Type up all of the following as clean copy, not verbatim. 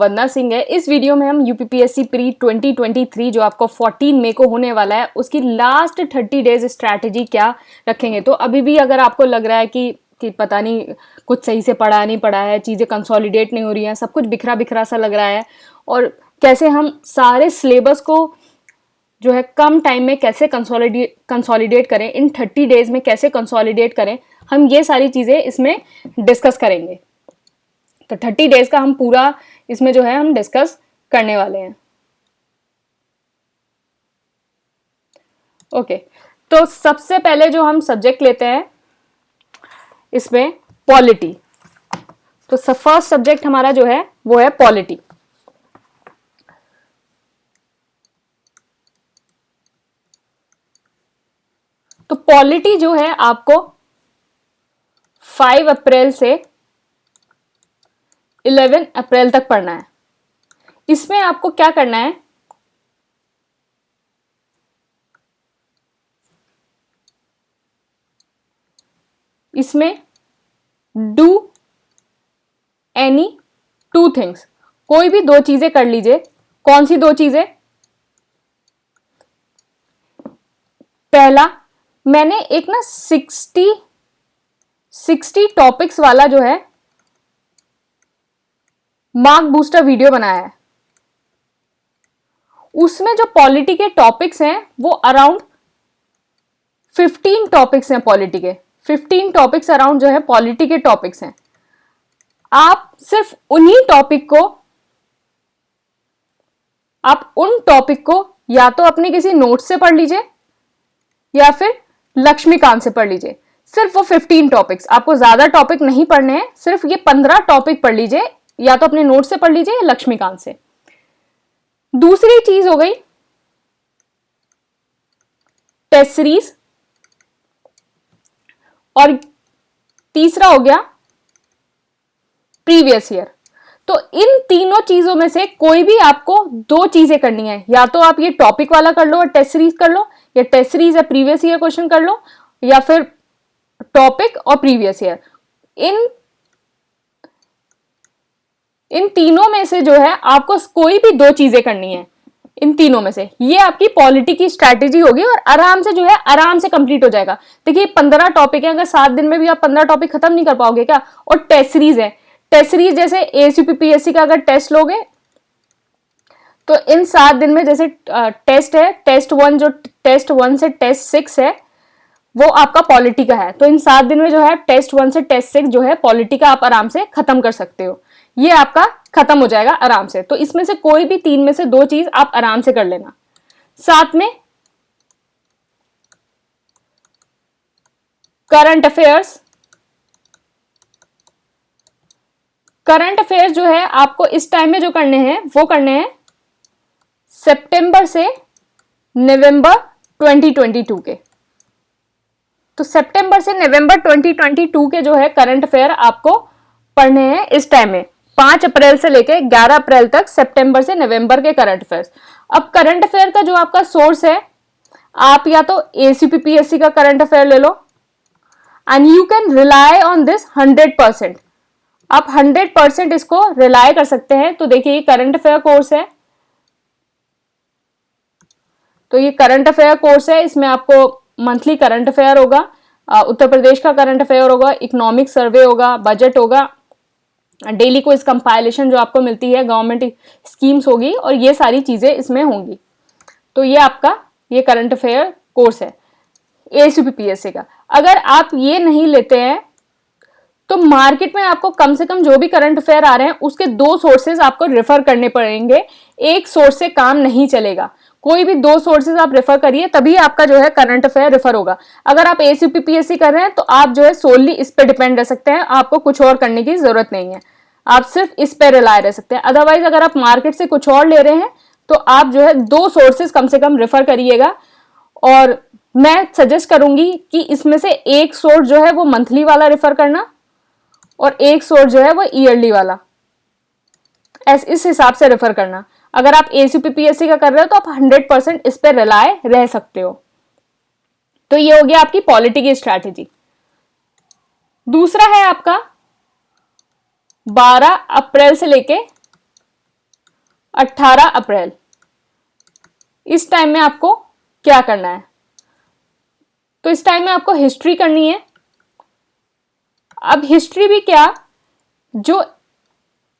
वंदना सिंह है। इस वीडियो में हम यूपीपीएससी प्री 2023 जो आपको 14 मई को होने वाला है उसकी लास्ट 30 डेज स्ट्रैटेजी क्या रखेंगे। तो अभी भी अगर आपको लग रहा है कि पता नहीं कुछ सही से पढ़ा नहीं पढ़ा है, चीज़ें कंसोलिडेट नहीं हो रही हैं, सब कुछ बिखरा बिखरा सा लग रहा है और कैसे हम सारे सिलेबस को जो है कम टाइम में कैसे कंसोलिडेट करें, इन 30 डेज में कैसे कंसोलिडेट करें, हम ये सारी चीज़ें इसमें डिस्कस करेंगे। तो 30 डेज का हम पूरा इसमें जो है हम डिस्कस करने वाले हैं। ओके, तो सबसे पहले जो हम सब्जेक्ट लेते हैं इसमें पॉलिटी। तो फर्स्ट सब्जेक्ट हमारा जो है वो है पॉलिटी। तो पॉलिटी जो है आपको 5 अप्रैल से 11 अप्रैल तक पढ़ना है। इसमें आपको क्या करना है, इसमें डू एनी 2 थिंग्स, कोई भी 2 चीजें कर लीजिए। कौन सी 2 चीजें? पहला, मैंने एक ना 60 टॉपिक्स वाला जो है मार्क बूस्टर वीडियो बनाया है। उसमें जो पॉलिटी के टॉपिक्स हैं वो अराउंड 15 टॉपिक्स हैं। पॉलिटी के 15 टॉपिक्स अराउंड जो है पॉलिटी के टॉपिक्स हैं। आप सिर्फ उन टॉपिक को या तो अपने किसी नोट से पढ़ लीजिए या फिर लक्ष्मीकांत से पढ़ लीजिए। सिर्फ वो 15 टॉपिक्स, आपको ज्यादा टॉपिक नहीं पढ़ने हैं, सिर्फ ये 15 टॉपिक पढ़ लीजिए, या तो अपने नोट से पढ़ लीजिए या लक्ष्मीकांत से। दूसरी चीज हो गई टेस्ट सीरीज, और तीसरा हो गया प्रीवियस ईयर। तो इन तीनों चीजों में से कोई भी आपको 2 चीजें करनी है, या तो आप ये टॉपिक वाला कर लो और टेस्ट सीरीज कर लो, या टेस्ट सीरीज या प्रीवियस ईयर क्वेश्चन कर लो, या फिर टॉपिक और प्रीवियस ईयर। इन तीनों में से जो है आपको कोई भी 2 चीजें करनी है। इन तीनों में से ये आपकी पॉलिटी की स्ट्रैटेजी होगी और आराम से जो है आराम से कंप्लीट हो जाएगा। देखिए 15 टॉपिक है, अगर 7 दिन में भी आप 15 टॉपिक खत्म नहीं कर पाओगे क्या? और टेस्ट सीरीज है, टेस्ट सीरीज जैसे एएसयूपीपीएससी का अगर टेस्ट लोगे तो इन 7 दिन में जैसे टेस्ट है, टेस्ट 1 जो टेस्ट 1 से टेस्ट 6 है वो आपका पॉलिटी का है। तो इन 7 दिन में जो है टेस्ट 1 से टेस्ट 6 जो है पॉलिटी का आप आराम से खत्म कर सकते हो। ये आपका खत्म हो जाएगा आराम से। तो इसमें से कोई भी 3 में से 2 चीज आप आराम से कर लेना। साथ में करंट अफेयर्स। करंट अफेयर्स जो है आपको इस टाइम में जो करने हैं वो करने हैं सितंबर से नवंबर 2022 के। तो सितंबर से नवंबर 2022 के जो है करंट अफेयर आपको पढ़ने हैं इस टाइम में, 5 अप्रैल से लेकर 11 अप्रैल तक सितंबर से नवंबर के करंट अफेयर्स। अब करंट अफेयर का जो आपका सोर्स है, आप या तो एसीपीपीएससी का करंट अफेयर ले लो and you can rely on this 100%। आप 100% इसको रिलाई कर सकते हैं। तो देखिए ये करंट अफेयर कोर्स है, तो ये करंट अफेयर कोर्स है, इसमें आपको मंथली करंट अफेयर होगा, उत्तर प्रदेश का करंट अफेयर होगा, इकोनॉमिक सर्वे होगा, बजट होगा, डेली क्विज कंपाइलेशन जो आपको मिलती है, गवर्नमेंट स्कीम्स होगी, और ये सारी चीजें इसमें होंगी। तो ये आपका ये करंट अफेयर कोर्स है एसीपीपीएससी का। अगर आप ये नहीं लेते हैं तो मार्केट में आपको कम से कम जो भी करंट अफेयर आ रहे हैं उसके 2 सोर्सेज आपको रेफर करने पड़ेंगे। एक सोर्स से काम नहीं चलेगा, कोई भी 2 सोर्सेज आप रेफर करिए तभी आपका जो है करंट अफेयर रेफर होगा। अगर आप एसीपीपीएससी कर रहे हैं तो आप जो है सोनली इस पे डिपेंड रह सकते हैं, आपको कुछ और करने की जरूरत नहीं है, आप सिर्फ इस पे रिलाय रह सकते हैं। अदरवाइज अगर आप मार्केट से कुछ और ले रहे हैं तो आप जो है 2 सोर्सेज कम से कम रेफर करिएगा। और मैं सजेस्ट करूंगी कि इसमें से एक सोर्स जो है वो मंथली वाला रेफर करना और एक सोर्स जो है वो ईयरली वाला, इस हिसाब से रेफर करना। अगर आप एसीपीपीएससी का कर रहे हो तो आप 100% इस पे रिलाय रह सकते हो। तो ये हो गया आपकी पॉलिटी की स्ट्रैटेजी। दूसरा है आपका 12 अप्रैल से लेके 18 अप्रैल, इस टाइम में आपको क्या करना है? तो इस टाइम में आपको हिस्ट्री करनी है। अब हिस्ट्री भी क्या, जो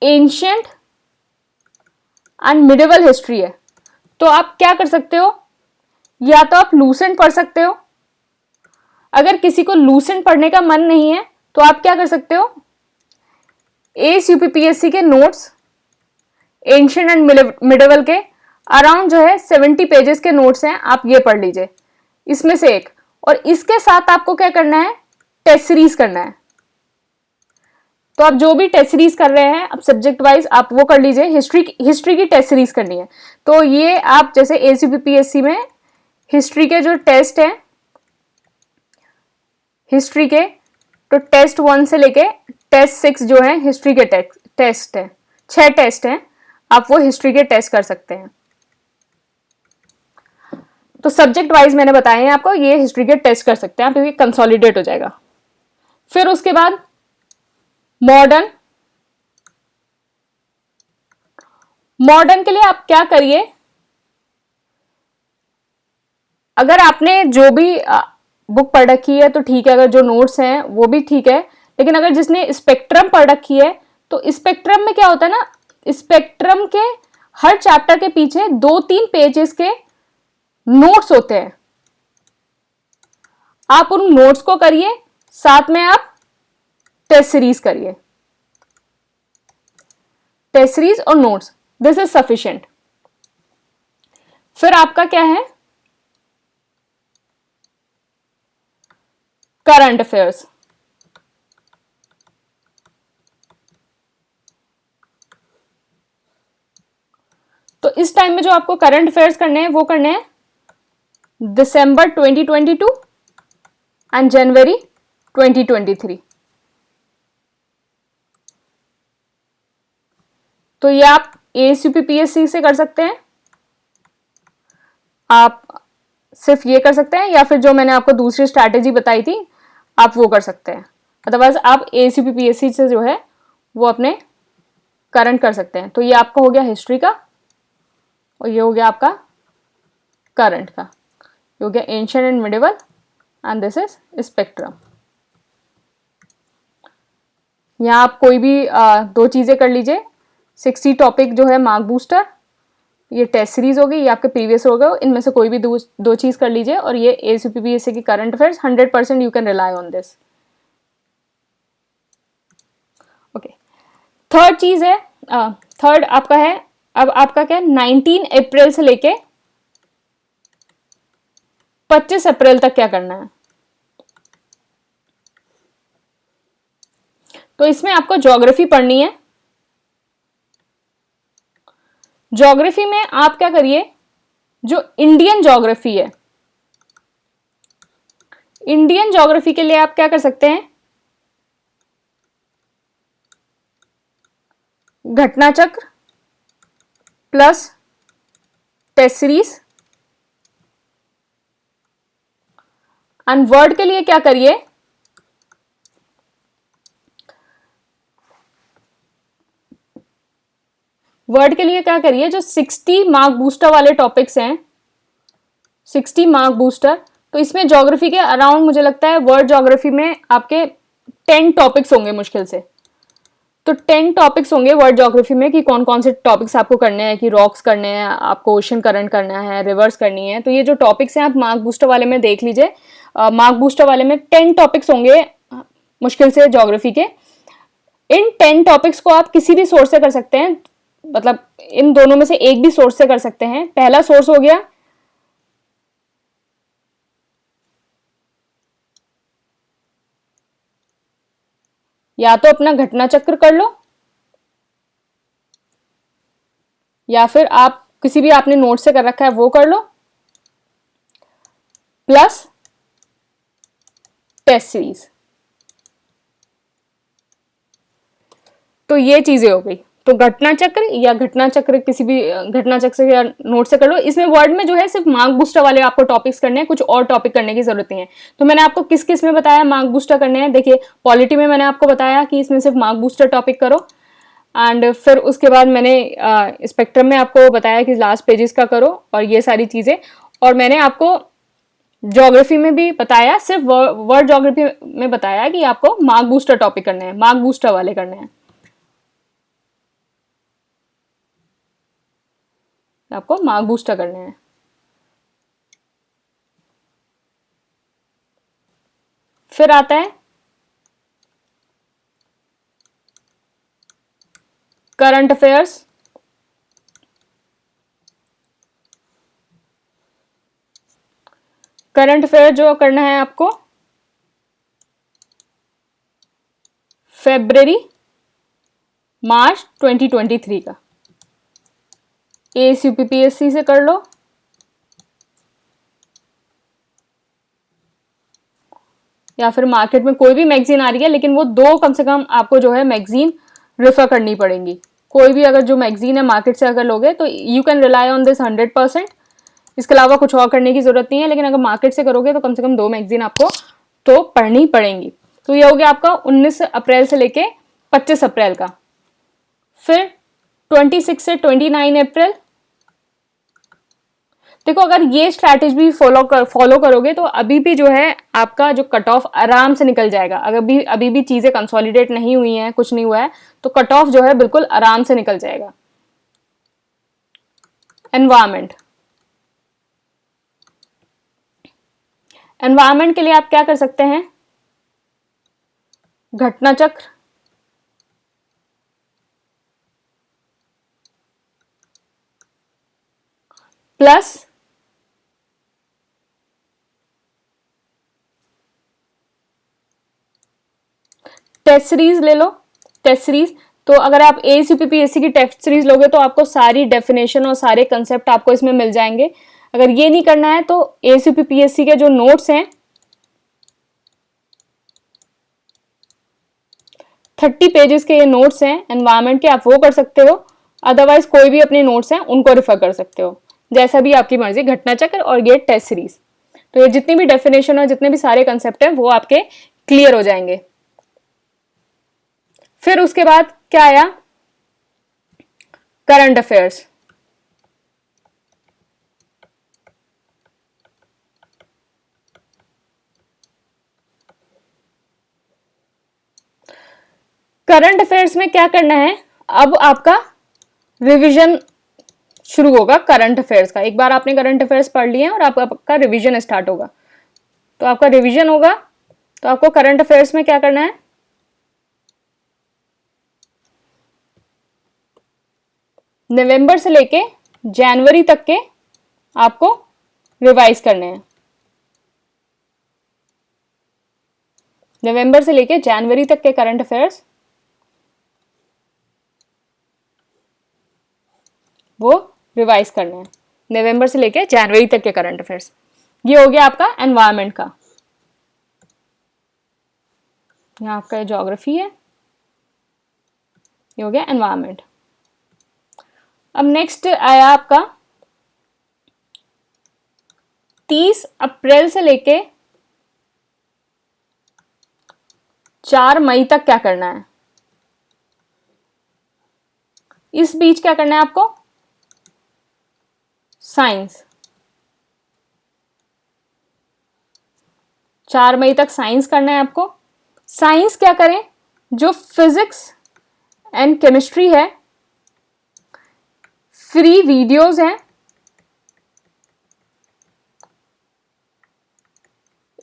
एंशियंट एंड मिडिवल हिस्ट्री है, तो आप क्या कर सकते हो, या तो आप लूसेंट पढ़ सकते हो। अगर किसी को लूसेंट पढ़ने का मन नहीं है तो आप क्या कर सकते हो, ASUPPSC के नोट्स, एंशियंट एंड मिडिवल के अराउंड जो है 70 पेजेस के नोट्स हैं, आप ये पढ़ लीजिए इसमें से एक। और इसके साथ आपको क्या करना है, टेस्ट सीरीज करना है। तो आप जो भी टेस्ट सीरीज कर रहे हैं अब सब्जेक्ट वाइज आप वो कर लीजिए। हिस्ट्री की टेस्ट सीरीज करनी है, तो ये आप जैसे ASUPPSC में हिस्ट्री के जो टेस्ट हैं, हिस्ट्री के तो टेस्ट 1 से लेके टेस्ट 6 जो है हिस्ट्री के टेस्ट है, 6 टेस्ट हैं, आप वो हिस्ट्री के टेस्ट कर सकते हैं। तो सब्जेक्ट वाइज मैंने बताए हैं आपको, ये हिस्ट्री के टेस्ट कर सकते हैं आप, क्योंकि कंसोलिडेट हो जाएगा। फिर उसके बाद मॉडर्न, मॉडर्न के लिए आप क्या करिए, अगर आपने जो भी बुक पढ़ रखी है तो ठीक है, अगर जो नोट्स हैं वो भी ठीक है, लेकिन अगर जिसने स्पेक्ट्रम पढ़ रखी है तो स्पेक्ट्रम में क्या होता है ना, स्पेक्ट्रम के हर चैप्टर के पीछे 2-3 पेजेस के नोट्स होते हैं। आप उन नोट्स को करिए, साथ में आप टेस्ट सीरीज करिए, टेस्ट सीरीज और नोट्स, दिस इज सफिशिएंट। फिर आपका क्या है, करंट अफेयर्स। तो इस टाइम में जो आपको करंट अफेयर्स करने हैं वो करने हैं दिसंबर 2022 एंड जनवरी 2023। तो ये आप ASUPPSC से कर सकते हैं, आप सिर्फ ये कर सकते हैं, या फिर जो मैंने आपको दूसरी स्ट्रैटेजी बताई थी आप वो कर सकते हैं। अदरवाइज आप ASUPPSC से जो है वो अपने करंट कर सकते हैं। तो ये आपका हो गया हिस्ट्री का, और ये हो गया आपका करंट का, ये हो गया ancient and medieval, and this is spectrum. यहाँ आप कोई भी 2 चीज़ें कर लीजिए, 60 टॉपिक जो है मार्क बूस्टर, ये टेस्ट सीरीज हो गई, ये आपके प्रीवियस हो गए, इनमें से कोई भी दो चीज़ कर लीजिए, और ये ASUPPSC की current affairs 100% you can rely on this. Okay, third चीज़ है, थर्ड आपका है, अब आपका क्या है, 19 अप्रैल से लेके 25 अप्रैल तक क्या करना है। तो इसमें आपको ज्योग्राफी पढ़नी है। ज्योग्राफी में आप क्या करिए, जो इंडियन ज्योग्राफी है, इंडियन ज्योग्राफी के लिए आप क्या कर सकते हैं, Ghatna Chakra plus test series, and world के लिए क्या करिए, वर्ड के लिए क्या करिए, जो 60 मार्क बूस्टर वाले टॉपिक्स हैं, 60 मार्क बूस्टर, तो इसमें ज्योग्राफी के अराउंड मुझे लगता है वर्ड ज्योग्राफी में आपके 10 टॉपिक्स होंगे मुश्किल से। तो 10 टॉपिक्स होंगे वर्ड ज्योग्राफी में कि कौन कौन से टॉपिक्स आपको करने हैं, कि रॉक्स करने हैं, आपको ओशन करंट करना है, रिवर्स करनी है। तो ये जो टॉपिक्स हैं आप मार्क बूस्टर वाले में देख लीजिए, मार्क बूस्टर वाले में 10 टॉपिक्स होंगे मुश्किल से ज्योग्राफी के। इन 10 टॉपिक्स को आप किसी भी सोर्स से कर सकते हैं, मतलब इन दोनों में से एक भी सोर्स से कर सकते हैं। पहला सोर्स हो गया या तो अपना घटना चक्र कर लो, या फिर आप किसी भी आपने नोट से कर रखा है वो कर लो, प्लस टेस्ट सीरीज। तो ये चीजें हो गई। तो घटना चक्र या घटना चक्र किसी भी घटना चक्र से या नोट से कर लो। इसमें वर्ड में जो है सिर्फ मार्क बूस्टर वाले आपको टॉपिक्स करने हैं, कुछ और टॉपिक करने की जरूरत नहीं है। तो मैंने आपको किस किस में बताया मार्क बूस्टर करने हैं, देखिए पॉलिटी में मैंने आपको बताया कि इसमें सिर्फ मार्क बूस्टर टॉपिक करो, एंड फिर उसके बाद मैंने स्पेक्ट्रम में आपको बताया कि लास्ट पेजेस का करो और ये सारी चीज़ें, और मैंने आपको ज्योग्राफी में भी बताया, सिर्फ वर्ड ज्योग्राफी में बताया कि आपको मार्क बूस्टर टॉपिक करने हैं, मार्क बूस्टर वाले करने हैं, आपको मार्क बूस्टर करने हैं। फिर आता है करंट अफेयर्स। करंट अफेयर जो करना है आपको फरवरी मार्च 2023 का, ASUPPSC से कर लो या फिर मार्केट में कोई भी मैगजीन आ रही है, लेकिन वो 2 कम से कम आपको जो है मैगजीन रेफर करनी पड़ेंगी। कोई भी अगर जो मैगजीन है मार्केट से अगर लोगे तो you can rely on this 100%। इसके अलावा कुछ और करने की जरूरत नहीं है, लेकिन अगर मार्केट से करोगे तो कम से कम 2 मैगजीन आपको तो पढ़नी पड़ेंगी। तो ये हो गया आपका 19 अप्रैल से लेके 25 अप्रैल का। फिर 26 से 29 अप्रैल, देखो अगर ये स्ट्रैटेजी फॉलो करोगे तो अभी भी जो है आपका जो कट ऑफ आराम से निकल जाएगा। अगर भी अभी भी चीजें कंसोलिडेट नहीं हुई हैं, कुछ नहीं हुआ है, तो कट ऑफ जो है बिल्कुल आराम से निकल जाएगा। एनवायरमेंट, एनवायरमेंट के लिए आप क्या कर सकते हैं, Ghatna Chakra, plus test series ले लो। टेस्ट सीरीज तो अगर आप ASUPPSC की टेस्ट सीरीज लोगे तो आपको सारी डेफिनेशन और सारे कंसेप्ट आपको इसमें मिल जाएंगे। अगर ये नहीं करना है तो ASUPPSC के जो नोट्स हैं 30 पेजेस के ये नोट्स हैं एनवायरमेंट के, आप वो कर सकते हो। अदरवाइज कोई भी अपने नोट्स हैं उनको रिफर कर सकते हो, जैसा भी आपकी मर्जी। घटना चक्र और ये टेस्ट सीरीज, तो ये जितनी भी डेफिनेशन और जितने भी सारे कंसेप्ट हैं वो आपके क्लियर हो जाएंगे। फिर उसके बाद क्या आया, करंट अफेयर्स। करंट अफेयर्स में क्या करना है, अब आपका रिवीजन शुरू होगा करंट अफेयर्स का। एक बार आपने करंट अफेयर्स पढ़ लिए हैं और आपका रिवीजन स्टार्ट होगा, तो आपका रिवीजन होगा। तो आपको करंट अफेयर्स में क्या करना है, नवंबर से लेके जनवरी तक के आपको रिवाइज करने हैं। नवंबर से लेके जनवरी तक के करंट अफेयर्स वो रिवाइज करने हैं, नवंबर से लेके जनवरी तक के करंट अफेयर्स। ये हो गया आपका एनवायरनमेंट का। यहाँ आपका ज्योग्राफी है, ये हो गया एनवायरनमेंट। अब नेक्स्ट आया आपका 30 अप्रैल से लेके 4 मई तक क्या करना है। इस बीच क्या करना है आपको, साइंस। 4 मई तक साइंस करना है आपको। साइंस क्या करें, जो फिजिक्स एंड केमिस्ट्री है, फ्री वीडियोस हैं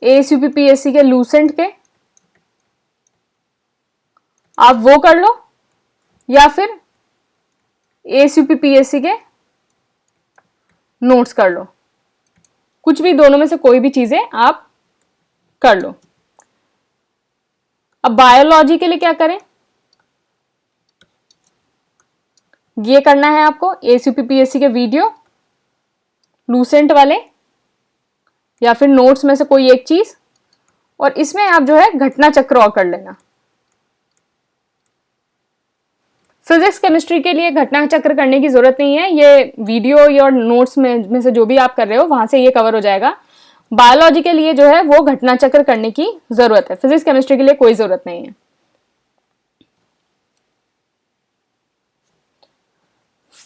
ASUPPSC के लूसेंट के, आप वो कर लो, या फिर ASUPPSC के नोट्स कर लो। कुछ भी दोनों में से कोई भी चीजें आप कर लो। अब बायोलॉजी के लिए क्या करें, ये करना है आपको ASUPPSC के वीडियो लूसेंट वाले, या फिर नोट्स में से कोई एक चीज, और इसमें आप जो है घटना चक्र और कर लेना। फिजिक्स केमिस्ट्री के लिए घटना चक्र करने की जरूरत नहीं है, ये वीडियो और नोट्स में से जो भी आप कर रहे हो वहां से ये कवर हो जाएगा। बायोलॉजी के लिए जो है वो घटना चक्र करने की जरूरत है, फिजिक्स केमिस्ट्री के लिए कोई जरूरत नहीं है।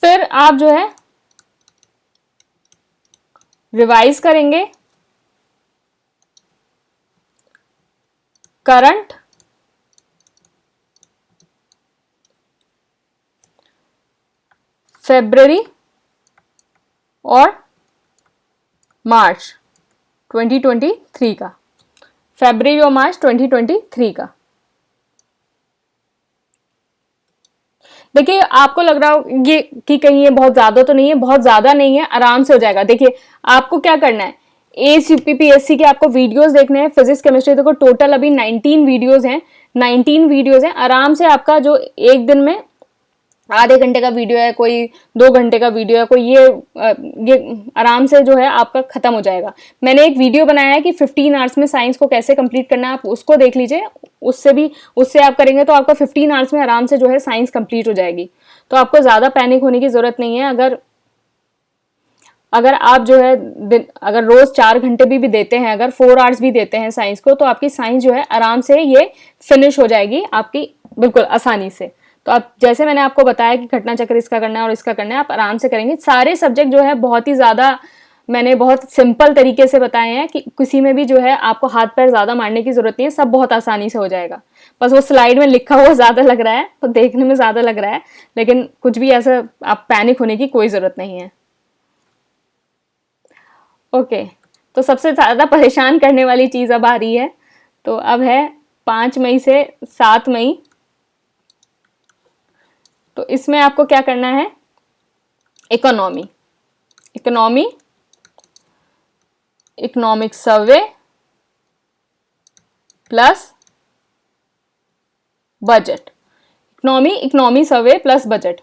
फिर आप जो है रिवाइज करेंगे करंट फरवरी और मार्च 2023 का, फरवरी और मार्च 2023 का। देखिए आपको लग रहा हो ये कि कहीं ये बहुत ज्यादा तो नहीं है, बहुत ज्यादा नहीं है, आराम से हो जाएगा। देखिए आपको क्या करना है, ACPPSC के आपको वीडियोस देखने हैं, फिजिक्स केमिस्ट्री, देखो टोटल अभी 19 वीडियोस हैं, 19 वीडियोस हैं। आराम से आपका जो एक दिन में आधे घंटे का वीडियो है, कोई 2 घंटे का वीडियो है, कोई ये आराम से जो है आपका खत्म हो जाएगा। मैंने एक वीडियो बनाया है कि 15 आवर्स में साइंस को कैसे कंप्लीट करना है, आप उसको देख लीजिए। उससे आप करेंगे तो आपका 15 आवर्स में आराम से जो है साइंस कंप्लीट हो जाएगी। तो आपको ज्यादा पैनिक होने की जरूरत नहीं है। अगर आप जो है अगर रोज 4 घंटे भी देते हैं, अगर 4 आवर्स भी देते हैं साइंस को, तो आपकी साइंस जो है आराम से ये फिनिश हो जाएगी आपकी बिल्कुल आसानी से। तो आप जैसे मैंने आपको बताया कि घटना चक्र इसका करना है और इसका करना है, आप आराम से करेंगे। सारे सब्जेक्ट जो है बहुत ही ज्यादा मैंने बहुत सिंपल तरीके से बताए हैं कि किसी में भी जो है आपको हाथ पैर ज्यादा मारने की जरूरत नहीं है, सब बहुत आसानी से हो जाएगा। बस वो स्लाइड में लिखा हुआ ज्यादा लग रहा है, तो देखने में ज्यादा लग रहा है, लेकिन कुछ भी ऐसा आप पैनिक होने की कोई जरूरत नहीं है। ओके, तो सबसे ज्यादा परेशान करने वाली चीज अब आ रही है। तो अब है 5 मई से 7 मई। तो इसमें आपको क्या करना है, economy, economic survey plus budget, economy survey plus budget.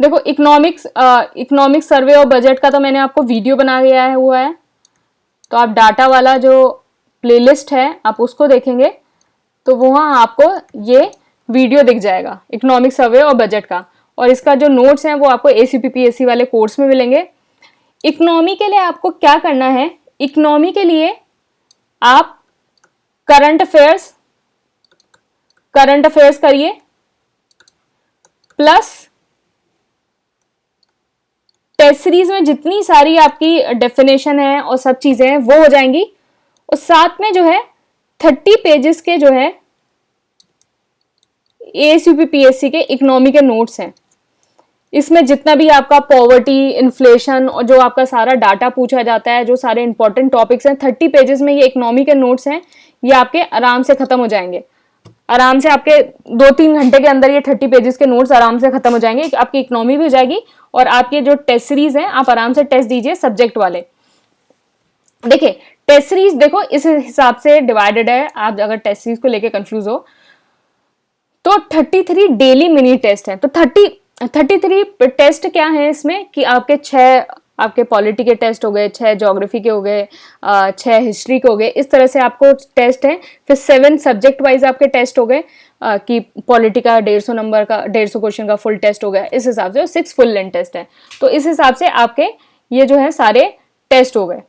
देखो इकोनॉमिक सर्वे और बजट का तो मैंने आपको वीडियो बना दिया हुआ है, तो आप डाटा वाला जो प्लेलिस्ट है आप उसको देखेंगे तो वहां आपको ये वीडियो दिख जाएगा इकोनॉमिक सर्वे और बजट का। और इसका जो नोट्स हैं वो आपको ACPPSC वाले कोर्स में मिलेंगे। इकोनॉमी के लिए आपको क्या करना है, इकोनॉमी के लिए आप करंट अफेयर्स करिए प्लस टेस्ट सीरीज में जितनी सारी आपकी डेफिनेशन है और सब चीजें हैं वो हो जाएंगी। और साथ में जो है 30 पेजेस के जो है ACPPSC के इकोनॉमी के नोट्स हैं। इसमें जितना भी आपका पॉवर्टी, इन्फ्लेशन और जो आपका सारा डाटा पूछा जाता है, जो सारे इंपॉर्टेंट टॉपिक्स हैं, 30 पेजेस में ये इकोनॉमी के नोट्स हैं, ये आपके आराम से खत्म हो जाएंगे। आराम से आपके 2-3 घंटे के अंदर ये 30 पेजेस के नोट्स आराम से खत्म हो जाएंगे। आपकी इकोनॉमी भी हो जाएगी और आपके जो टेस्ट सीरीज हैं आप आराम से टेस्ट दीजिए सब्जेक्ट वाले। देखिए टेस्ट सीरीज देखो इस हिसाब से डिवाइडेड है, आप अगर टेस्ट सीरीज को लेके कंफ्यूज हो तो 33 डेली मिनी टेस्ट हैं। तो 33 टेस्ट क्या है इसमें कि आपके 6 आपके पॉलिटी के टेस्ट हो गए, 6 ज्योग्राफी के हो गए, 6 हिस्ट्री के हो गए, इस तरह से आपको टेस्ट है। फिर 7 सब्जेक्ट वाइज आपके टेस्ट हो गए कि पॉलिटी का 150 नंबर का 150 क्वेश्चन का फुल टेस्ट हो गया, इस हिसाब से 6 फुल लेंथ टेस्ट है। तो इस हिसाब से आपके ये जो है सारे टेस्ट हो गए।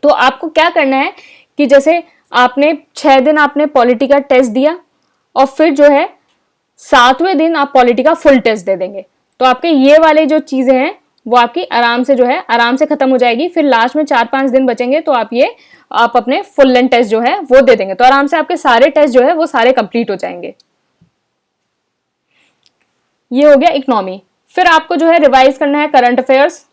तो आपको क्या करना है कि जैसे आपने 6 दिन आपने पॉलिटी का टेस्ट दिया और फिर जो है 7वें दिन आप पॉलिटी का फुल टेस्ट दे देंगे, तो आपके ये वाले जो चीजें हैं वो आपकी आराम से जो है आराम से खत्म हो जाएगी। फिर लास्ट में 4-5 दिन बचेंगे तो आप अपने फुल लेंथ टेस्ट जो है वो दे देंगे, तो आराम से आपके सारे टेस्ट जो है वो सारे कंप्लीट हो जाएंगे। ये हो गया इकोनॉमी। फिर आपको जो है रिवाइज करना है करंट अफेयर्स।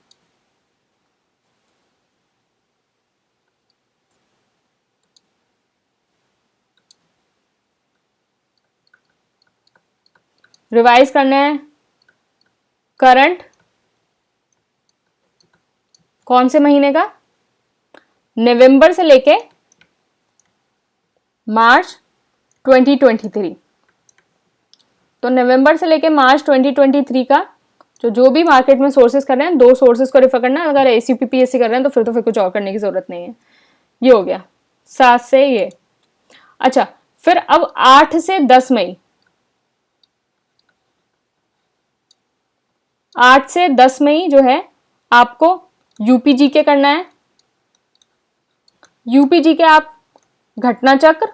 रिवाइज करना है करंट कौन से महीने का, नवंबर से लेके मार्च 2023। तो नवंबर से लेके मार्च 2023 का जो भी मार्केट में सोर्सेस कर रहे हैं, 2 सोर्सेस को रेफर करना है। अगर ACPPSC कर रहे हैं तो फिर कुछ और करने की जरूरत नहीं है। ये हो गया 7 से ये। अच्छा, फिर अब 8 से 10 मई, 8 से 10 मई जो है आपको UPG के करना है। UPG के आप घटना चक्र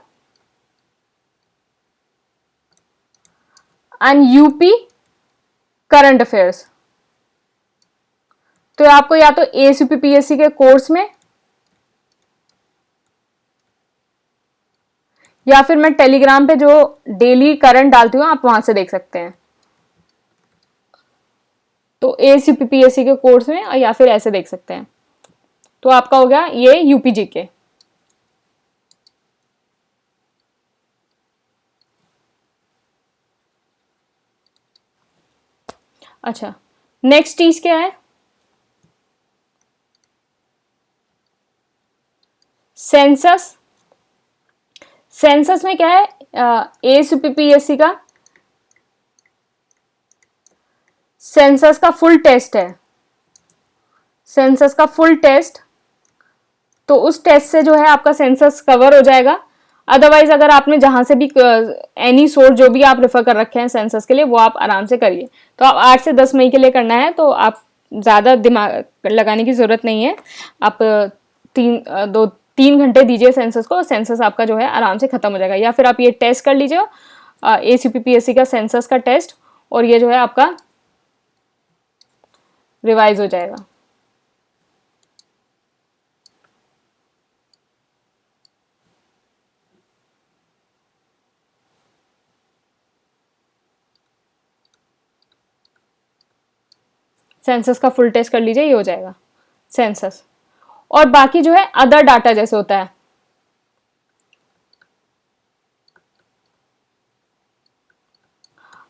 एंड यूपी करंट अफेयर्स। तो आपको या तो एएसयूपी पीएससी के कोर्स में या फिर मैं टेलीग्राम पे जो डेली करंट डालती हूँ आप वहां से देख सकते हैं। तो एएसयूपी पीएससी के कोर्स में या फिर ऐसे देख सकते हैं। तो आपका हो गया ये यूपीजी के। अच्छा, नेक्स्ट चीज क्या है? सेंसस। सेंसस में क्या है? एएसयूपीपीएससी का सेंसस का फुल टेस्ट है। सेंसस का फुल टेस्ट, तो उस टेस्ट से जो है आपका सेंसस कवर हो जाएगा। अदरवाइज अगर आपने जहां से भी एनी सोर्स जो भी आप रेफर कर रखे हैं सेंसस के लिए वो आप आराम से करिए। तो आप 8 से 10 मई के लिए करना है तो आप ज़्यादा दिमाग लगाने की ज़रूरत नहीं है। आप 3 घंटे दीजिए सेंसस को, सेंसस आपका जो है आराम से ख़त्म हो जाएगा। या फिर आप ये टेस्ट कर लीजिए एसीपीपीएससी का सेंसस का टेस्ट, और ये जो है आपका रिवाइज हो जाएगा। सेंसस का फुल टेस्ट कर लीजिए, ये हो जाएगा सेंसस। और बाकी जो है अदर डाटा जैसे होता है,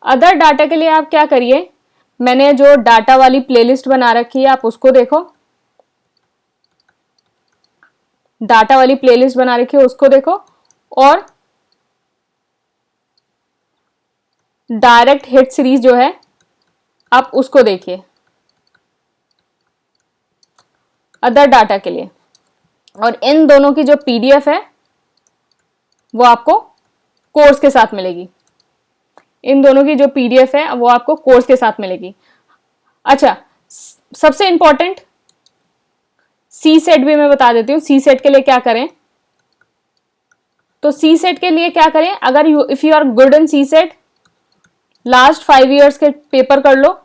अदर डाटा के लिए आप क्या करिए, मैंने जो डाटा वाली प्लेलिस्ट बना रखी है आप उसको देखो, डाटा वाली प्लेलिस्ट बना रखी है उसको देखो, और डायरेक्ट हिट सीरीज जो है आप उसको देखिए अदर डाटा के लिए। और इन दोनों की जो पीडीएफ है वो आपको कोर्स के साथ मिलेगी। इन दोनों की जो पीडीएफ है वो आपको कोर्स के साथ मिलेगी। अच्छा, सबसे इंपॉर्टेंट सी सेट भी मैं बता देती हूँ। सी सेट के लिए क्या करें, तो सी सेट के लिए क्या करें, अगर if you are good in CSAT last 5 years के पेपर कर लो,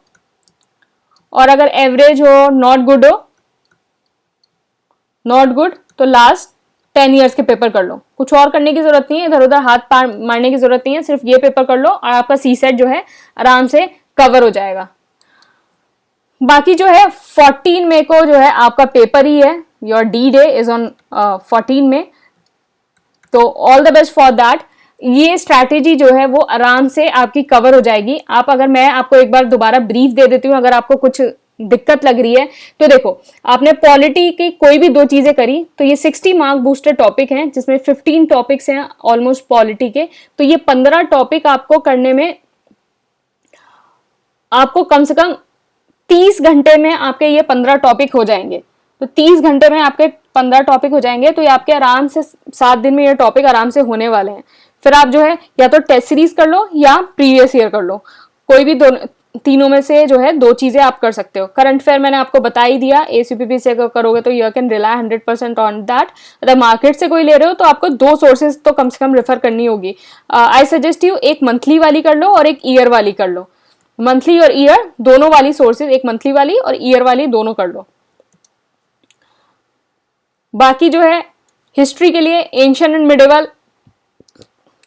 और अगर एवरेज हो, नॉट गुड हो, नॉट गुड, तो लास्ट 10 ईयर्स के पेपर कर लो। कुछ और करने की जरूरत नहीं है, इधर उधर हाथ पार मारने की जरूरत नहीं है, सिर्फ ये पेपर कर लो और आपका सी सेट जो है आराम से कवर हो जाएगा। बाकी जो है 14 मई को जो है आपका पेपर ही है, your D day is on 14 मई, तो all the best for that. ये स्ट्रैटेजी जो है वो आराम से आपकी कवर हो जाएगी। आप अगर मैं आपको एक बार दोबारा ब्रीफ दे देती हूँ, अगर आपको कुछ दिक्कत लग रही है तो देखो, आपने पॉलिटी की कोई भी 2 चीजें करी तो ये 60 मार्क बूस्टर टॉपिक हैं, जिसमें 15 टॉपिक्स हैं ऑलमोस्ट पॉलिटी के, तो ये 15 टॉपिक आपको करने में आपको कम से कम 30 घंटे में आपके ये 15 टॉपिक हो जाएंगे। तो 30 घंटे में आपके 15 टॉपिक हो जाएंगे, तो ये आपके आराम से 7 दिन में ये टॉपिक आराम से होने वाले हैं। फिर आप जो है या तो टेस्ट सीरीज कर लो या प्रीवियस ईयर कर लो, कोई भी तीनों में से जो है 2 चीजें आप कर सकते हो। करंट अफेयर मैंने आपको बता ही दिया, एसीपीपी से करोगे तो you can rely 100% on that. अगर मार्केट से कोई ले रहे हो तो आपको 2 सोर्सेज तो कम से कम रेफर करनी होगी। आई सजेस्ट यू एक मंथली वाली कर लो और एक ईयर वाली कर लो। मंथली और ईयर दोनों वाली सोर्सेज, एक मंथली वाली और ईयर वाली दोनों कर लो। बाकी जो है हिस्ट्री के लिए एंशिएंट एंड मिडिवल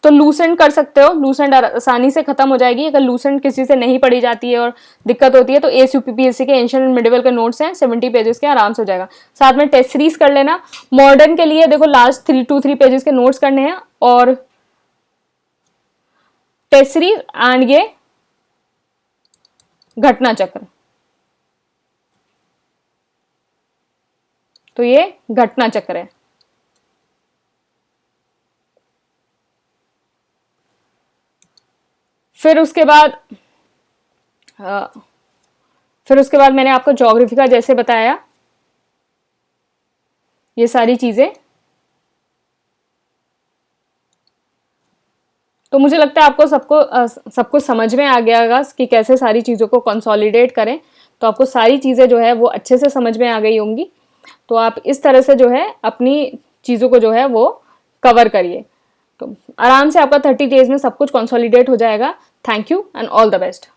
तो लूसेंट कर सकते हो, लूसेंट आसानी से खत्म हो जाएगी। अगर लूसेंट किसी से नहीं पढ़ी जाती है और दिक्कत होती है तो एसयूपीपीएससी के एंशिएंट एंड मिडिवल के नोट्स हैं 70 पेजेस के, आराम से हो जाएगा। साथ में टेस्ट सीरीज कर लेना। मॉडर्न के लिए देखो लास्ट 3 पेजेस के नोट्स करने हैं, और टेस्ट सीरीज एंड ये घटना चक्र, तो ये घटना चक्र है। फिर उसके बाद मैंने आपको ज्योग्राफी का जैसे बताया, ये सारी चीजें, तो मुझे लगता है आपको सबको समझ में आ गया होगा कि कैसे सारी चीज़ों को कंसोलिडेट करें। तो आपको सारी चीज़ें जो है वो अच्छे से समझ में आ गई होंगी। तो आप इस तरह से जो है अपनी चीज़ों को जो है वो कवर करिए, तो आराम से आपका 30 डेज में सब कुछ कंसोलिडेट हो जाएगा। Thank you and all the best.